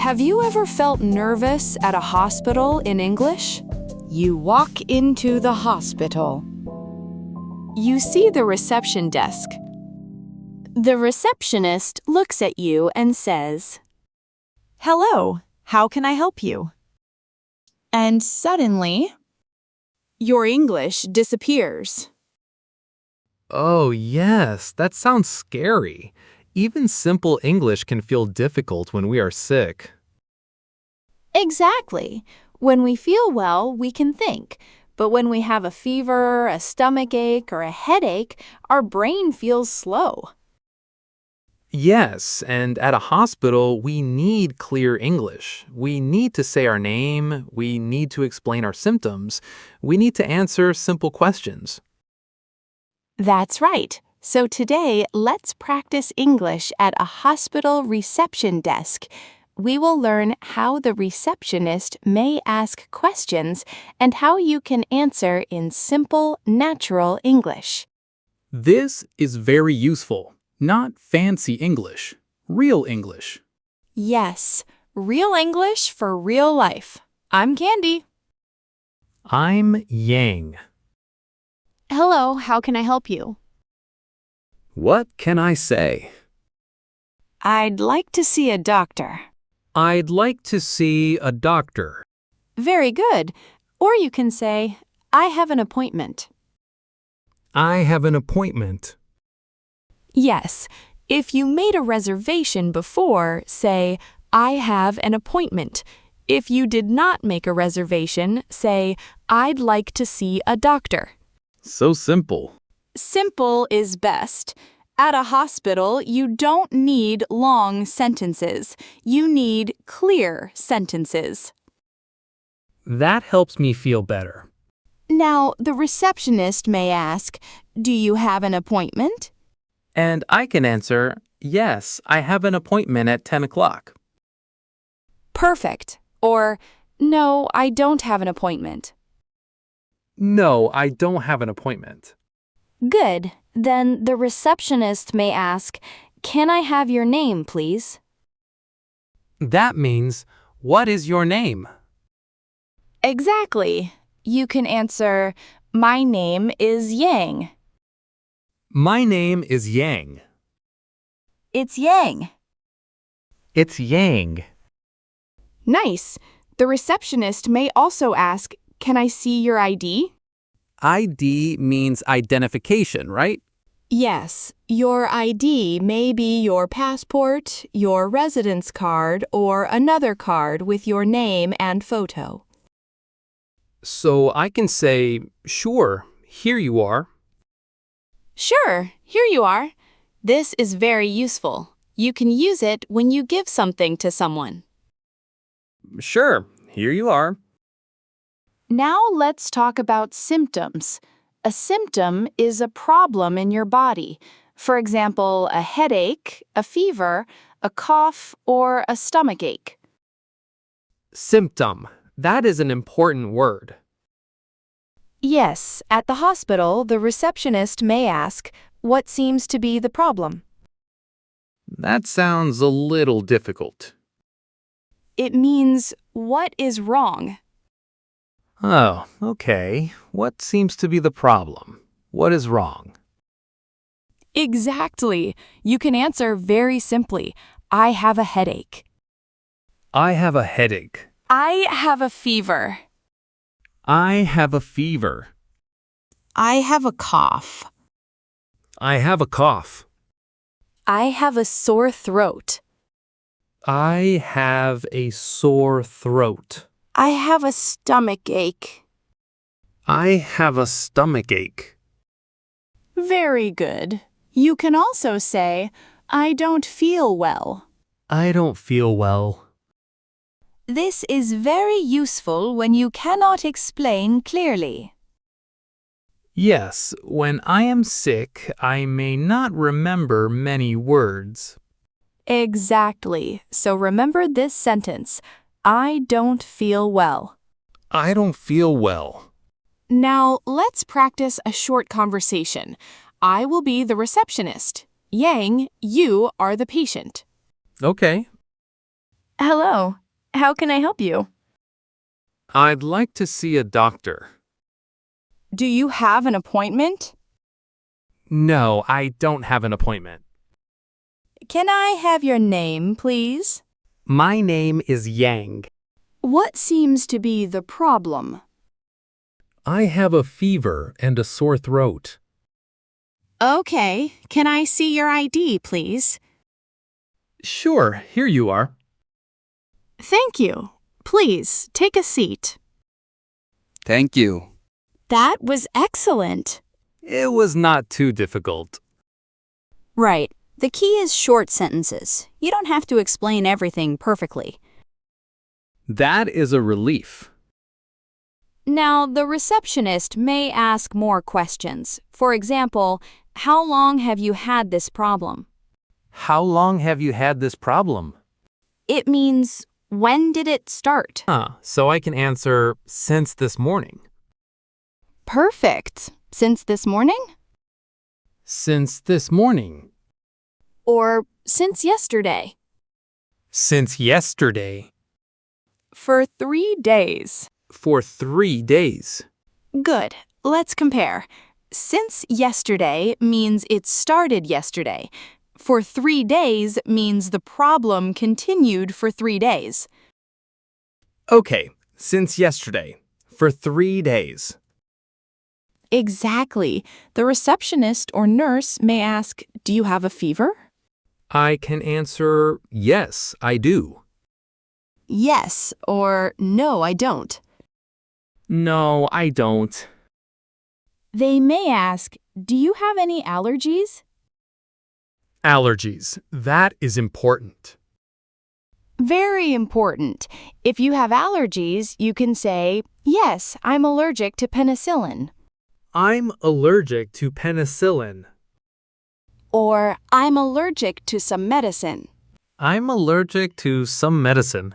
Have you ever felt nervous at a hospital in English? You walk into the hospital. You see the reception desk. The receptionist looks at you and says, Hello, how can I help you? And suddenly, Your English disappears. Oh, yes, that sounds scary. Even simple English can feel difficult when we are sick. Exactly. When we feel well, we can think. But when we have a fever, a stomachache, or a headache, our brain feels slow. Yes, and at a hospital, we need clear English. We need to say our name. We need to explain our symptoms. We need to answer simple questions. That's right. So today, let's practice English at a hospital reception desk. We will learn how the receptionist may ask questions and how you can answer in simple, natural English. This is very useful. Not fancy English, real English. Yes, real English for real life. I'm Candy. I'm Yang. Hello, how can I help you? What can I say? I'd like to see a doctor. I'd like to see a doctor. Very good. Or you can say, I have an appointment. I have an appointment. Yes, if you made a reservation before, say, I have an appointment. If you did not make a reservation, say, I'd like to see a doctor. So simple. Simple is best. At a hospital, you don't need long sentences. You need clear sentences. That helps me feel better. Now, the receptionist may ask, do you have an appointment? And I can answer, yes, I have an appointment at 10 o'clock. Perfect. Or, no, I don't have an appointment. No, I don't have an appointment. Good. Then the receptionist may ask, can I have your name, please? That means, what is your name? Exactly. You can answer, my name is Yang. My name is Yang. It's Yang. It's Yang. Nice. The receptionist may also ask, can I see your ID? ID means identification, right? Yes, your ID may be your passport, your residence card, or another card with your name and photo. So I can say, sure, here you are. Sure, here you are. This is very useful. You can use it when you give something to someone. Sure, here you are. Now let's talk about symptoms. A symptom is a problem in your body. For example, a headache, a fever, a cough, or a stomachache. Symptom. That is an important word. Yes, at the hospital, the receptionist may ask, what seems to be the problem? That sounds a little difficult. It means, what is wrong? Oh, okay. What seems to be the problem? What is wrong? Exactly. You can answer very simply, I have a headache. I have a headache. I have a fever. I have a fever. I have a cough. I have a cough. I have a sore throat. I have a sore throat. I have a stomach ache. I have a stomach ache. Very good. You can also say, I don't feel well. I don't feel well. This is very useful when you cannot explain clearly. Yes, when I am sick, I may not remember many words. Exactly. So remember this sentence, I don't feel well. I don't feel well. Now, let's practice a short conversation. I will be the receptionist. Yang, you are the patient. Okay. Hello. How can I help you? I'd like to see a doctor. Do you have an appointment? No, I don't have an appointment. Can I have your name, please? My name is Yang. What seems to be the problem? I have a fever and a sore throat. Okay. Can I see your ID, please? Sure, here you are. Thank you. Please, take a seat. Thank you. That was excellent. It was not too difficult. Right. The key is short sentences. You don't have to explain everything perfectly. That is a relief. Now, the receptionist may ask more questions. For example, how long have you had this problem? How long have you had this problem? It means, when did it start? So I can answer, since this morning. Perfect. Since this morning? Since this morning. Or since yesterday? Since yesterday. For 3 days. For 3 days. Good. Let's compare. Since yesterday means it started yesterday. For 3 days means the problem continued for 3 days. Okay, since yesterday. For 3 days. Exactly. The receptionist or nurse may ask, "Do you have a fever?" I can answer, yes, I do. Yes, or no, I don't. No, I don't. They may ask, "Do you have any allergies?" Allergies. That is important. Very important. If you have allergies, you can say, "Yes, I'm allergic to penicillin." I'm allergic to penicillin. Or, "I'm allergic to some medicine." I'm allergic to some medicine.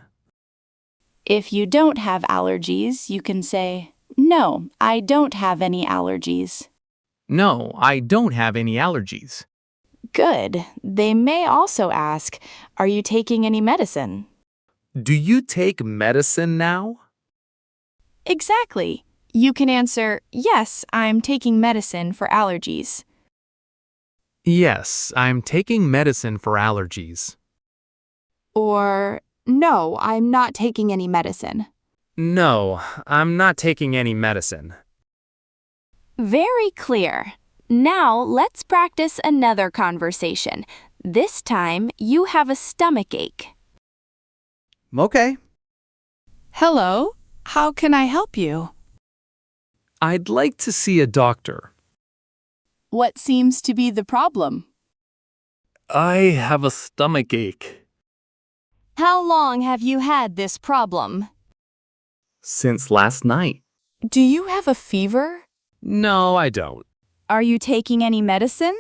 If you don't have allergies, you can say, "No, I don't have any allergies." No, I don't have any allergies. Good. They may also ask, "Are you taking any medicine?" Do you take medicine now? Exactly. You can answer, "Yes, I'm taking medicine for allergies." Yes, I'm taking medicine for allergies. Or, "No, I'm not taking any medicine." No, I'm not taking any medicine. Very clear. Now let's practice another conversation. This time you have a stomach ache. Okay. Hello, how can I help you? I'd like to see a doctor. What seems to be the problem? I have a stomach ache. How long have you had this problem? Since last night. Do you have a fever? No, I don't. Are you taking any medicine?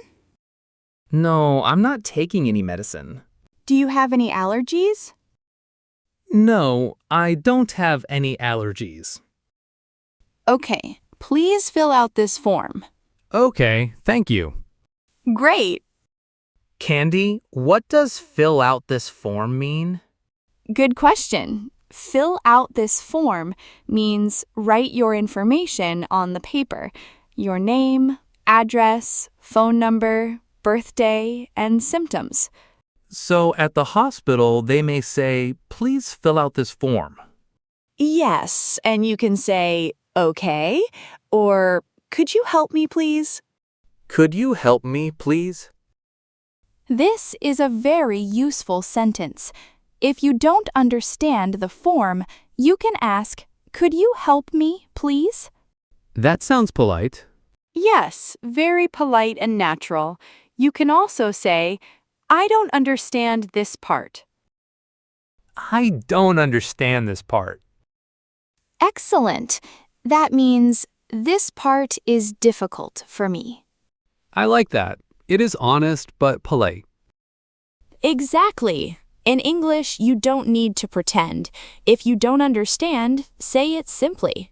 No, I'm not taking any medicine. Do you have any allergies? No, I don't have any allergies. Okay, please fill out this form. Okay, thank you. Great. Candy, what does fill out this form mean? Good question. Fill out this form means write your information on the paper. Your name, address, phone number, birthday, and symptoms. So at the hospital, they may say, please fill out this form. Yes, and you can say, "Okay," or "Could you help me, please?" Could you help me, please? This is a very useful sentence. If you don't understand the form, you can ask, "Could you help me, please?" That sounds polite. Yes, very polite and natural. You can also say, "I don't understand this part." I don't understand this part. Excellent. That means this part is difficult for me. I like that. It is honest but polite. Exactly. In English, you don't need to pretend. If you don't understand, say it simply.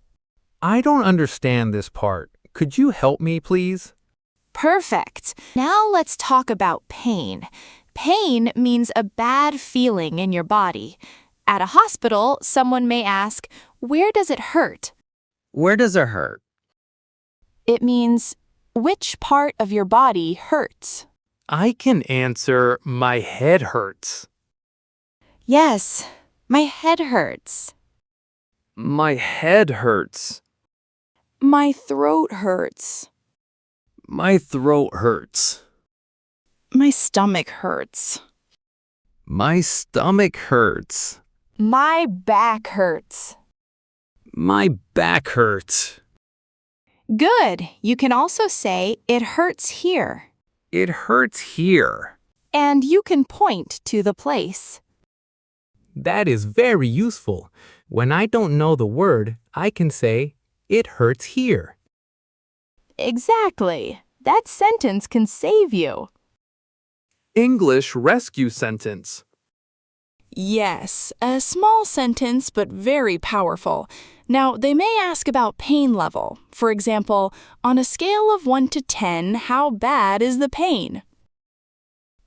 I don't understand this part. Could you help me, please? Perfect. Now let's talk about pain. Pain means a bad feeling in your body. At a hospital, someone may ask, "Where does it hurt?" Where does it hurt? It means, which part of your body hurts? I can answer, my head hurts. Yes, my head hurts. My head hurts. My throat hurts. My throat hurts. My stomach hurts. My stomach hurts. My back hurts. My back hurts. Good. You can also say, it hurts here. It hurts here. And you can point to the place. That is very useful. When I don't know the word, I can say, it hurts here. Exactly. That sentence can save you. English rescue sentence. Yes, a small sentence but very powerful. Now, they may ask about pain level. For example, on a scale of 1 to 10, how bad is the pain?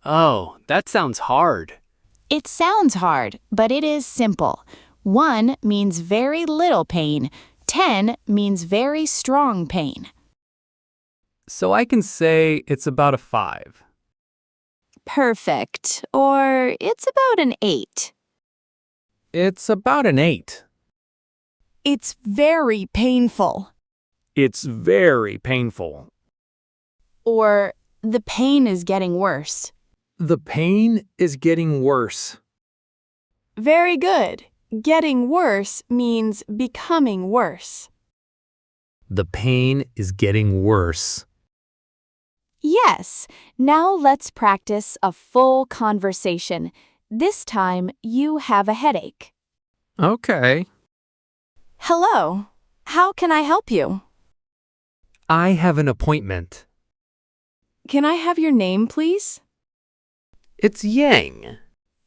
Oh, that sounds hard. It sounds hard, but it is simple. 1 means very little pain. 10 means very strong pain. So I can say it's about a 5. Perfect. Or it's about an 8. It's about an 8. It's very painful. It's very painful. Or the pain is getting worse. The pain is getting worse. Very good. Getting worse means becoming worse. The pain is getting worse. Yes. Now let's practice a full conversation. This time you have a headache. Okay. Hello. How can I help you? I have an appointment. Can I have your name, please? It's Yang.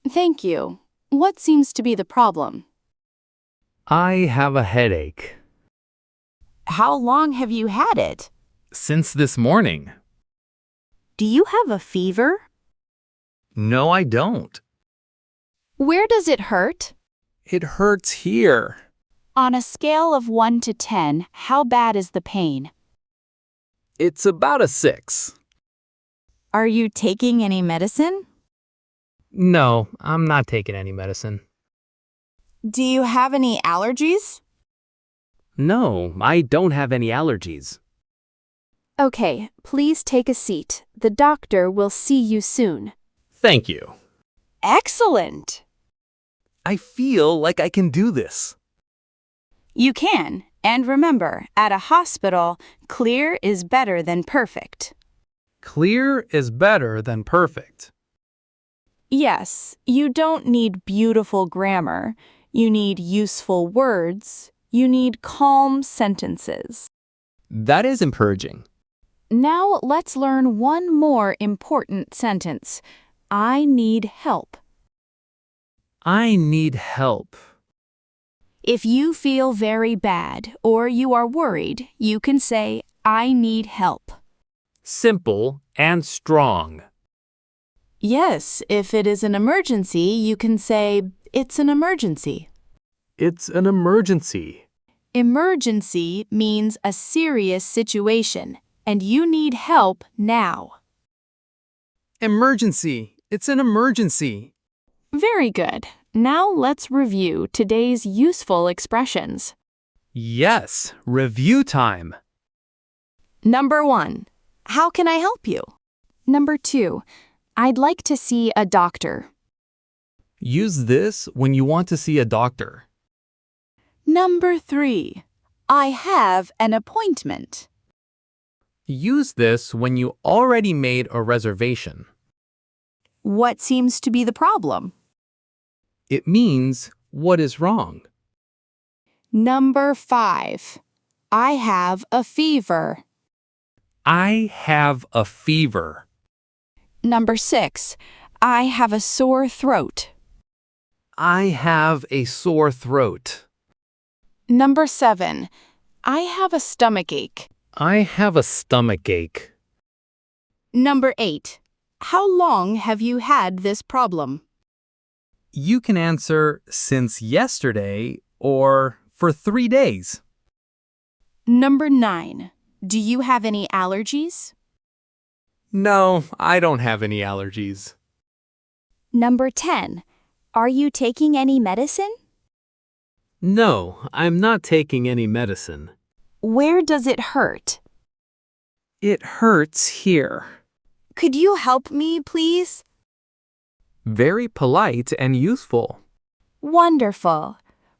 Thank you. What seems to be the problem? I have a headache. How long have you had it? Since this morning. Do you have a fever? No, I don't. Where does it hurt? It hurts here. On a scale of 1 to 10, how bad is the pain? It's about a 6. Are you taking any medicine? No, I'm not taking any medicine. Do you have any allergies? No, I don't have any allergies. Okay, please take a seat. The doctor will see you soon. Thank you. Excellent! I feel like I can do this. You can. And remember, at a hospital, clear is better than perfect. Clear is better than perfect. Yes, you don't need beautiful grammar. You need useful words. You need calm sentences. That is encouraging. Now let's learn one more important sentence. I need help. I need help. If you feel very bad or you are worried, you can say, I need help. Simple and strong. Yes, if it is an emergency, you can say, it's an emergency. It's an emergency. Emergency means a serious situation, and you need help now. Emergency. It's an emergency. Very good. Now let's review today's useful expressions. Yes, review time. Number 1. How can I help you? Number 2. I'd like to see a doctor. Use this when you want to see a doctor. Number 3. I have an appointment. Use this when you already made a reservation. What seems to be the problem? It means what is wrong. Number 5. I have a fever. I have a fever. Number 6. I have a sore throat. I have a sore throat. Number 7. I have a stomachache. I have a stomach ache. Number 8. How long have you had this problem? You can answer since yesterday or for 3 days. Number 9. Do you have any allergies? No, I don't have any allergies. Number 10. Are you taking any medicine? No, I'm not taking any medicine. Where does it hurt? It hurts here. Could you help me, please? Very polite and useful. Wonderful.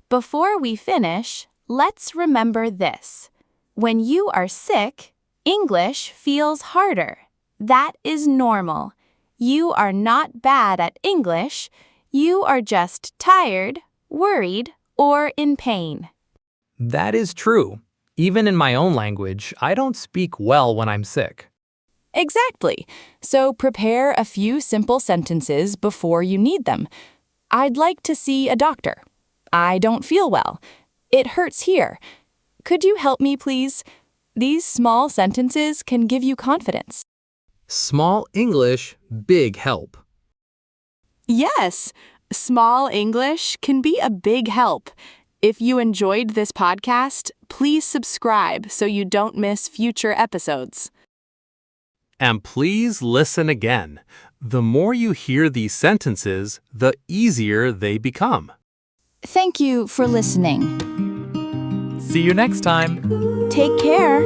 Before we finish, let's remember this. When you are sick, English feels harder. That is normal. You are not bad at English. You are just tired, worried, or in pain. That is true. Even in my own language, I don't speak well when I'm sick. Exactly. So prepare a few simple sentences before you need them. I'd like to see a doctor. I don't feel well. It hurts here. Could you help me, please? These small sentences can give you confidence. Small English, big help. Yes, small English can be a big help. If you enjoyed this podcast, please subscribe so you don't miss future episodes. And please listen again. The more you hear these sentences, the easier they become. Thank you for listening. See you next time. Take care.